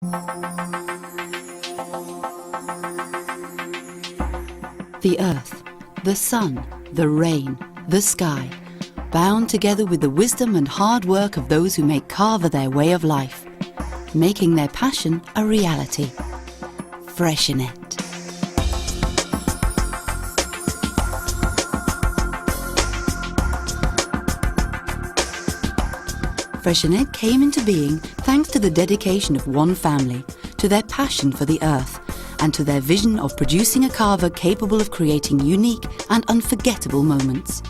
The earth, the sun, the rain, the sky, bound together with the wisdom and hard work of those who make Carver their way of life, making their passion a reality. Freshenet. Freshenet came into being thanks to the dedication of one family, to their passion for the earth, and to their vision of producing a carver capable of creating unique and unforgettable moments.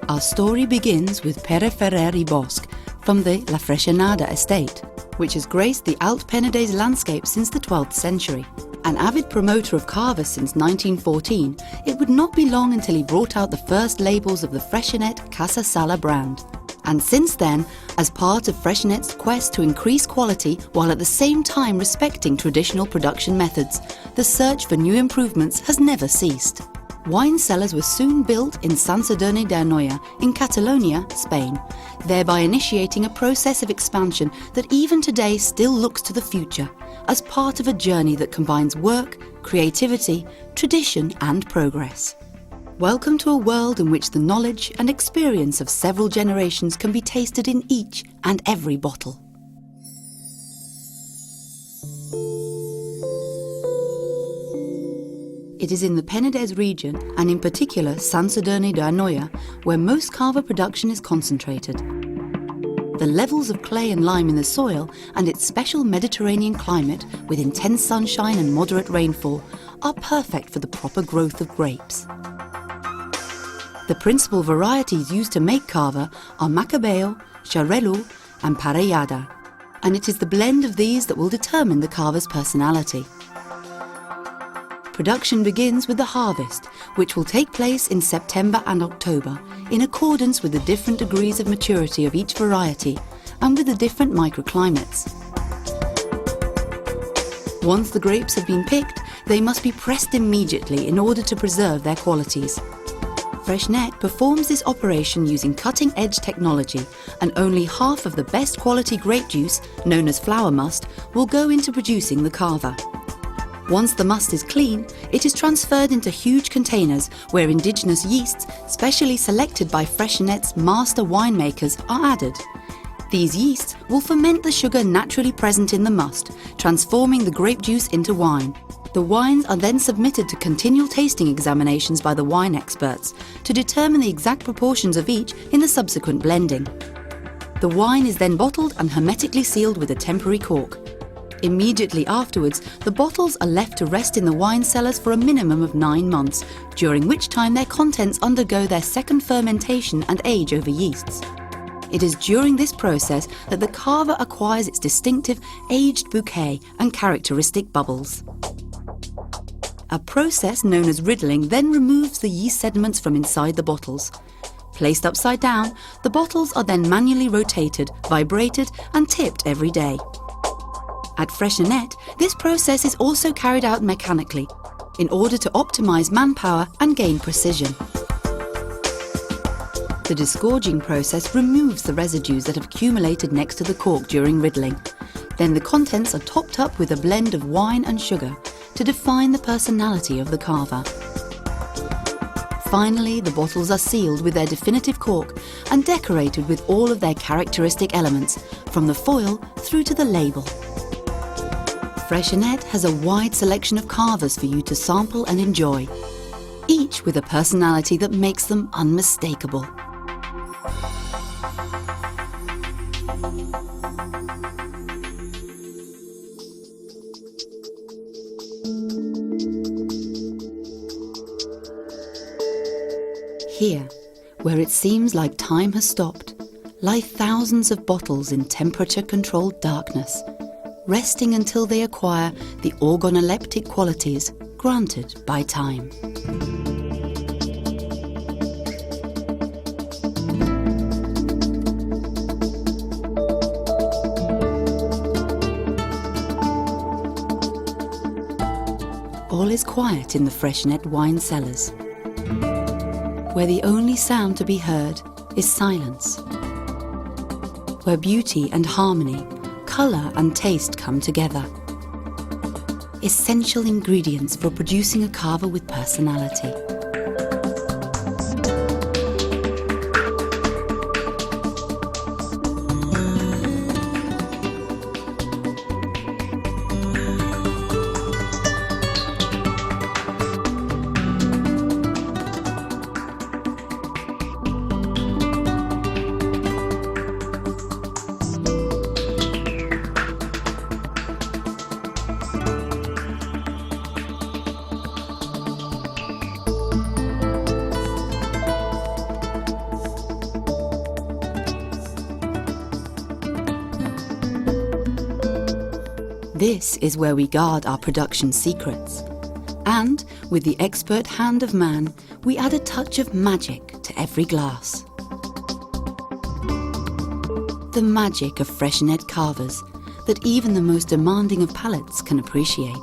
Our story begins with Pere Ferrer y Bosch from the La Freixeneda estate, which has graced the Alt Penedès landscape since the 12th century. An avid promoter of carvers since 1914, it would not be long until he brought out the first labels of the Freixenet Casa Sala brand. And since then, as part of Freshenet's quest to increase quality while at the same time respecting traditional production methods, the search for new improvements has never ceased. Wine cellars were soon built in Sant Sadurní d'Anoia in Catalonia, Spain, thereby initiating a process of expansion that even today still looks to the future, as part of a journey that combines work, creativity, tradition and progress. Welcome to a world in which the knowledge and experience of several generations can be tasted in each and every bottle. It is in the Penedès region, and in particular Sant Sadurní d'Anoia, where most carver production is concentrated. The levels of clay and lime in the soil and its special Mediterranean climate with intense sunshine and moderate rainfall are perfect for the proper growth of grapes. The principal varieties used to make carver are Macabeo, Xarel·lo and Parellada, and it is the blend of these that will determine the carver's personality. Production begins with the harvest, which will take place in September and October, in accordance with the different degrees of maturity of each variety and with the different microclimates. Once the grapes have been picked, they must be pressed immediately in order to preserve their qualities. Freshenet performs this operation using cutting-edge technology, and only half of the best quality grape juice, known as flower must, will go into producing the carver. Once the must is clean, it is transferred into huge containers where indigenous yeasts, specially selected by Freshenet's master winemakers, are added. These yeasts will ferment the sugar naturally present in the must, transforming the grape juice into wine. The wines are then submitted to continual tasting examinations by the wine experts to determine the exact proportions of each in the subsequent blending. The wine is then bottled and hermetically sealed with a temporary cork. Immediately afterwards, the bottles are left to rest in the wine cellars for a minimum of 9 months, during which time their contents undergo their second fermentation and age over yeasts. It is during this process that the carver acquires its distinctive aged bouquet and characteristic bubbles. A process known as riddling then removes the yeast sediments from inside the bottles. Placed upside down, the bottles are then manually rotated, vibrated and tipped every day. At Freshenet, this process is also carried out mechanically, in order to optimize manpower and gain precision. The disgorging process removes the residues that have accumulated next to the cork during riddling. Then the contents are topped up with a blend of wine and sugar to define the personality of the carver. Finally, the bottles are sealed with their definitive cork and decorated with all of their characteristic elements, from the foil through to the label. Freshenet has a wide selection of carvers for you to sample and enjoy, each with a personality that makes them unmistakable. Here, where it seems like time has stopped, lie thousands of bottles in temperature-controlled darkness, resting until they acquire the organoleptic qualities granted by time. All is quiet in the Freshenet wine cellars, where the only sound to be heard is silence. where beauty and harmony, colour and taste come together. Essential ingredients for producing a carver with personality. This is where we guard our production secrets. And, with the expert hand of man, we add a touch of magic to every glass. The magic of Freixenet carvers that even the most demanding of palates can appreciate.